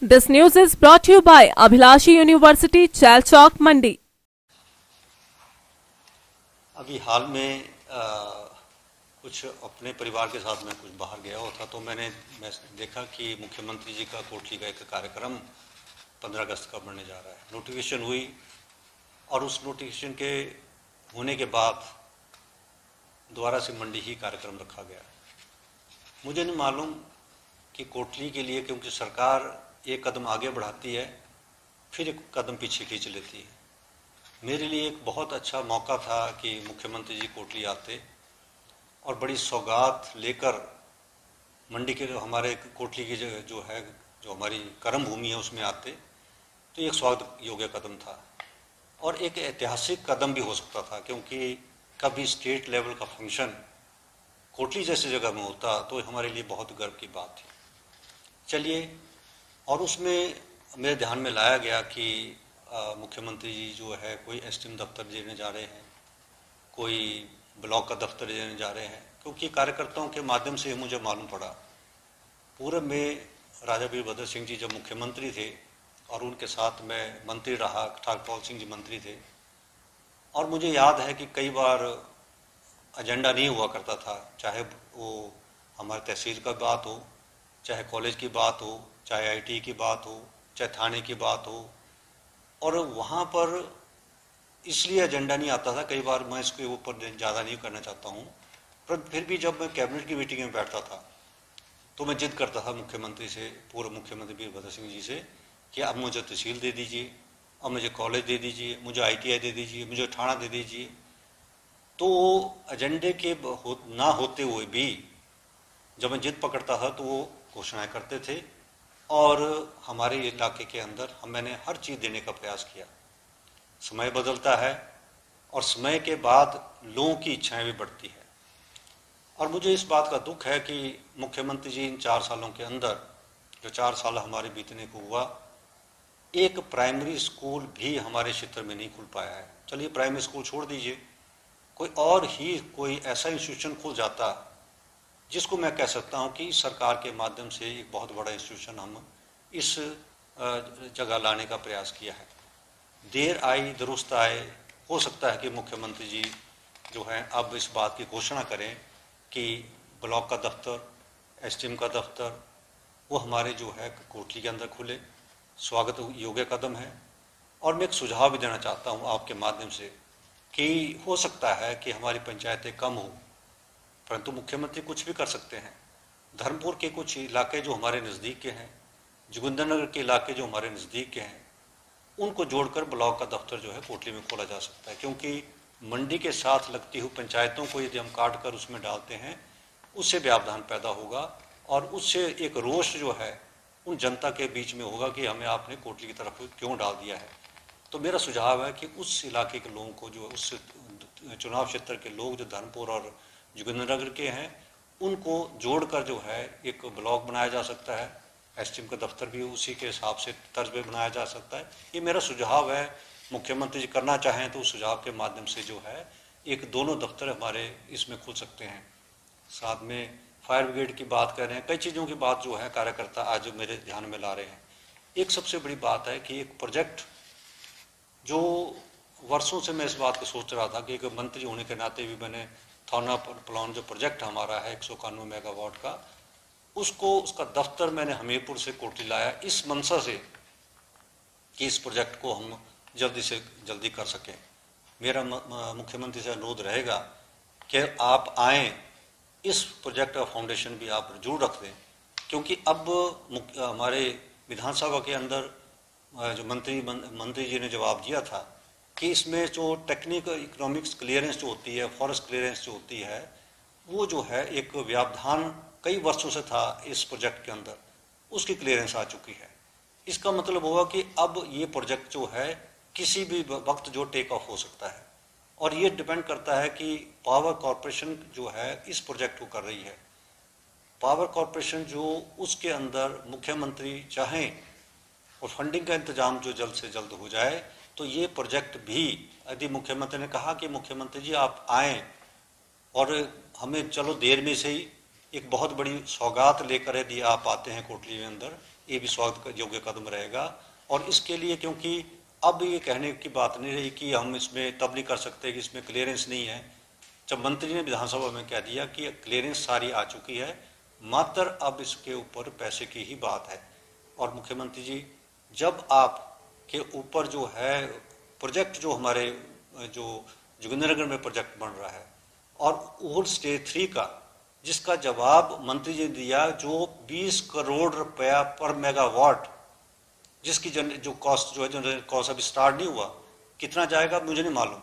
This news is brought to you by Abhilashi University, Chalchok, Mandi. अभी हाल में कुछ अपने परिवार के साथ मैं कुछ बाहर गया हुआ था, तो मैं देखा कि मुख्यमंत्री जी का कोटली का एक कार्यक्रम 15 अगस्त का बढ़ने जा रहा है। नोटिफिकेशन हुई और उस नोटिफिकेशन के होने के बाद दोबारा से मंडी ही कार्यक्रम रखा गया। मुझे नहीं मालूम कि कोटली के लिए, क्योंकि सरकार एक कदम आगे बढ़ाती है फिर एक कदम पीछे खींच लेती है। मेरे लिए एक बहुत अच्छा मौका था कि मुख्यमंत्री जी कोटली आते और बड़ी सौगात लेकर मंडी के हमारे कोटली की जो हमारी कर्म भूमि है उसमें आते, तो एक स्वागत योग्य कदम था और एक ऐतिहासिक कदम भी हो सकता था, क्योंकि कभी स्टेट लेवल का फंक्शन कोटली जैसी जगह में होता तो हमारे लिए बहुत गर्व की बात थी। चलिए, और उसमें मेरे ध्यान में लाया गया कि मुख्यमंत्री जी जो है कोई एसडीएम दफ्तर देने जा रहे हैं, कोई ब्लॉक का दफ्तर देने जा रहे हैं, क्योंकि कार्यकर्ताओं के माध्यम से मुझे मालूम पड़ा पूर्व में राजा वीरभद्र सिंह जी जब मुख्यमंत्री थे और उनके साथ मैं मंत्री रहा, ठाकुर सिंह जी मंत्री थे, और मुझे याद है कि कई बार एजेंडा नहीं हुआ करता था, चाहे वो हमारे तहसील का बात हो, चाहे कॉलेज की बात हो, चाहे आईटी की बात हो, चाहे थाने की बात हो, और वहाँ पर इसलिए एजेंडा नहीं आता था। कई बार मैं इसके ऊपर ज़्यादा नहीं करना चाहता हूँ, पर फिर भी जब मैं कैबिनेट की मीटिंग में बैठता था तो मैं जिद करता था मुख्यमंत्री से, पूर्व मुख्यमंत्री वीरभद्र सिंह जी से, कि अब मुझे तहसील दे दीजिए, अब मुझे कॉलेज दे दीजिए, मुझे आईटीआई दे दीजिए, मुझे थाना दे दीजिए। तो एजेंडे के ना होते हुए भी जब मैं जिद पकड़ता था तो वो घोषणाएं करते थे और हमारे इलाके के अंदर मैंने हर चीज़ देने का प्रयास किया। समय बदलता है और समय के बाद लोगों की इच्छाएं भी बढ़ती है, और मुझे इस बात का दुख है कि मुख्यमंत्री जी इन 4 सालों के अंदर, जो 4 साल हमारे बीतने को हुआ, एक प्राइमरी स्कूल भी हमारे क्षेत्र में नहीं खुल पाया है। चलिए प्राइमरी स्कूल छोड़ दीजिए, कोई ऐसा इंस्टीट्यूशन खुल जाता जिसको मैं कह सकता हूं कि सरकार के माध्यम से एक बहुत बड़ा इंस्टीट्यूशन हम इस जगह लाने का प्रयास किया है। देर आई दुरुस्त आए, हो सकता है कि मुख्यमंत्री जी जो हैं अब इस बात की घोषणा करें कि ब्लॉक का दफ्तर, एसडीएम का दफ्तर वो हमारे जो है कोटली के अंदर खुले। स्वागत योग्य कदम है, और मैं एक सुझाव भी देना चाहता हूं आपके माध्यम से कि हो सकता है कि हमारी पंचायतें कम हो, परंतु मुख्यमंत्री कुछ भी कर सकते हैं। धर्मपुर के कुछ इलाके जो हमारे नज़दीक के हैं, जोगिंद्रनगर के इलाके जो हमारे नज़दीक के हैं, उनको जोड़कर ब्लॉक का दफ्तर जो है कोटली में खोला जा सकता है, क्योंकि मंडी के साथ लगती हुई पंचायतों को यदि हम काट कर उसमें डालते हैं उससे व्यवधान पैदा होगा और उससे एक रोष जो है उन जनता के बीच में होगा कि हमें आपने कोटली की तरफ क्यों डाल दिया है। तो मेरा सुझाव है कि उस इलाके के लोगों को, जो उस चुनाव क्षेत्र के लोग जो धर्मपुर और जोगिंद्रनगर के हैं, उनको जोड़कर जो है एक ब्लॉक बनाया जा सकता है। एसडीएम का दफ्तर भी उसी के हिसाब से तर्ज पे बनाया जा सकता है। ये मेरा सुझाव है। मुख्यमंत्री जी करना चाहें तो उस सुझाव के माध्यम से जो है एक दोनों दफ्तर हमारे इसमें खुल सकते हैं। साथ में फायर ब्रिगेड की बात कर रहे हैं, कई चीज़ों की बात जो है कार्यकर्ता आज मेरे ध्यान में ला रहे हैं। एक सबसे बड़ी बात है कि एक प्रोजेक्ट जो वर्षों से मैं इस बात को सोच रहा था कि एक मंत्री होने के नाते भी मैंने थाना प्लान जो प्रोजेक्ट हमारा है 191 मेगावाट का, उसका दफ्तर मैंने हमीरपुर से कोटली लाया इस मंशा से कि इस प्रोजेक्ट को हम जल्दी से जल्दी कर सकें। मेरा मुख्यमंत्री से अनुरोध रहेगा कि आप आएँ, इस प्रोजेक्ट का फाउंडेशन भी आप जरूर रख दें, क्योंकि अब हमारे विधानसभा के अंदर जो मंत्री जी ने जवाब दिया था कि इसमें जो टेक्निकल इकोनॉमिक्स क्लियरेंस जो होती है, फॉरेस्ट क्लियरेंस जो होती है, वो जो है एक व्यवधान कई वर्षों से था इस प्रोजेक्ट के अंदर, उसकी क्लियरेंस आ चुकी है। इसका मतलब होगा कि अब ये प्रोजेक्ट जो है किसी भी वक्त जो टेक ऑफ हो सकता है, और ये डिपेंड करता है कि पावर कॉरपोरेशन जो है इस प्रोजेक्ट को कर रही है। पावर कॉरपोरेशन जो उसके अंदर मुख्यमंत्री चाहें और फंडिंग का इंतजाम जो जल्द से जल्द हो जाए, तो ये प्रोजेक्ट भी, यदि मुख्यमंत्री ने कहा कि मुख्यमंत्री जी आप आएँ और हमें चलो देर में से ही एक बहुत बड़ी सौगात लेकर यदि आप आते हैं कोटली में अंदर, ये भी स्वागत योग्य कदम रहेगा। और इसके लिए क्योंकि अब ये कहने की बात नहीं रही कि हम इसमें तब नहीं कर सकते कि इसमें क्लियरेंस नहीं है। जब मंत्री ने विधानसभा में कह दिया कि क्लियरेंस सारी आ चुकी है, मात्र अब इसके ऊपर पैसे की ही बात है। और मुख्यमंत्री जी, जब आप के ऊपर जो है प्रोजेक्ट जो हमारे जो जोगिंद्रनगर में प्रोजेक्ट बन रहा है और ओल्ड स्टेज 3 का, जिसका जवाब मंत्री जी ने दिया, जो 20 करोड़ रुपया पर मेगावाट, जिसकी जो कॉस्ट जो है जनरल कॉस्ट अभी स्टार्ट नहीं हुआ, कितना जाएगा मुझे नहीं मालूम,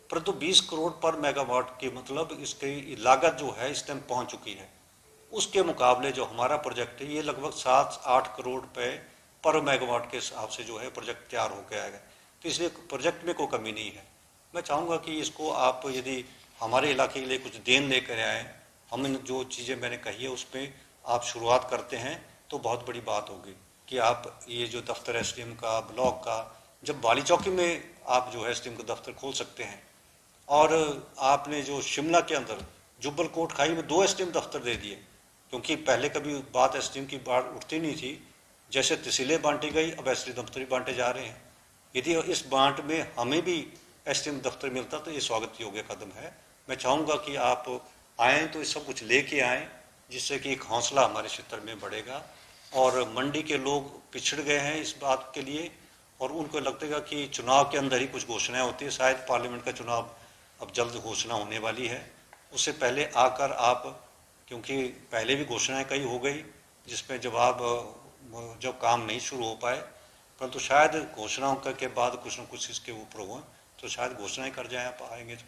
परंतु 20 करोड़ पर मेगावाट की मतलब इसकी लागत जो है इस टाइम पहुंच चुकी है। उसके मुकाबले जो हमारा प्रोजेक्ट है ये लगभग 7-8 करोड़ रुपए पर मेगावाट के हिसाब से जो है प्रोजेक्ट तैयार हो गया है। तो इसलिए प्रोजेक्ट में कोई कमी नहीं है। मैं चाहूँगा कि इसको आप यदि हमारे इलाके के लिए कुछ देन लेकर आए, हम जो चीज़ें मैंने कही है उसमें आप शुरुआत करते हैं तो बहुत बड़ी बात होगी कि आप ये जो दफ्तर एसडीएम का, ब्लॉक का, जब बाली चौकी में आप जो है एसडीएम का दफ्तर खोल सकते हैं, और आपने जो शिमला के अंदर जुब्बल कोट खाई में 2 एसडीएम दफ्तर दे दिए, क्योंकि पहले कभी बात एसडीएम की बात उठती नहीं थी। जैसे तहसीलें बांटी गई, अब एसडीएम दफ्तर भी बांटे जा रहे हैं। यदि इस बांट में हमें भी एसडीएम दफ्तर मिलता तो ये स्वागत योग्य कदम है। मैं चाहूँगा कि आप आएँ तो ये सब कुछ लेके आएँ, जिससे कि एक हौसला हमारे क्षेत्र में बढ़ेगा। और मंडी के लोग पिछड़ गए हैं इस बात के लिए, और उनको लगता कि चुनाव के अंदर ही कुछ घोषणाएं होती है। शायद पार्लियामेंट का चुनाव अब जल्द घोषणा होने वाली है, उससे पहले आकर आप, क्योंकि पहले भी घोषणाएं कई हो गई जिसमें जब काम नहीं शुरू हो पाए, परंतु शायद घोषणाओं के बाद कुछ न कुछ इसके ऊपर हुआ तो शायद घोषणाएं कर जाए, आप आएंगे तो।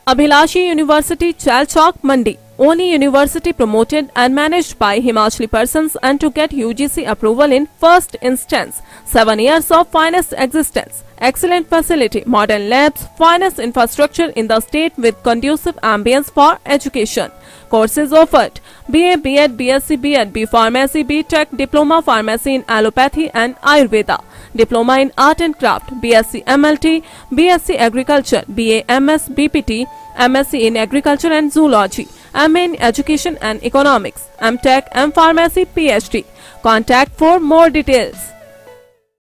Abhilashi University, Chalchok, Mandi. Only university promoted and managed by Himachali persons and to get UGC approval in first instance. 7 years of finest existence. Excellent facility, modern labs, finest infrastructure in the state with conducive ambience for education. Courses offered: BA, B.Ed, BSc, B.Ed, B Pharmacy, B.Tech, Diploma Pharmacy in Allopathy and Ayurveda. Diploma in Art and Craft, BSc MLT, BSc Agriculture, BA MS, BPT, MSc in Agriculture and Zoology, MA in Education and Economics, MTech, M Pharmacy, PhD. Contact for more details.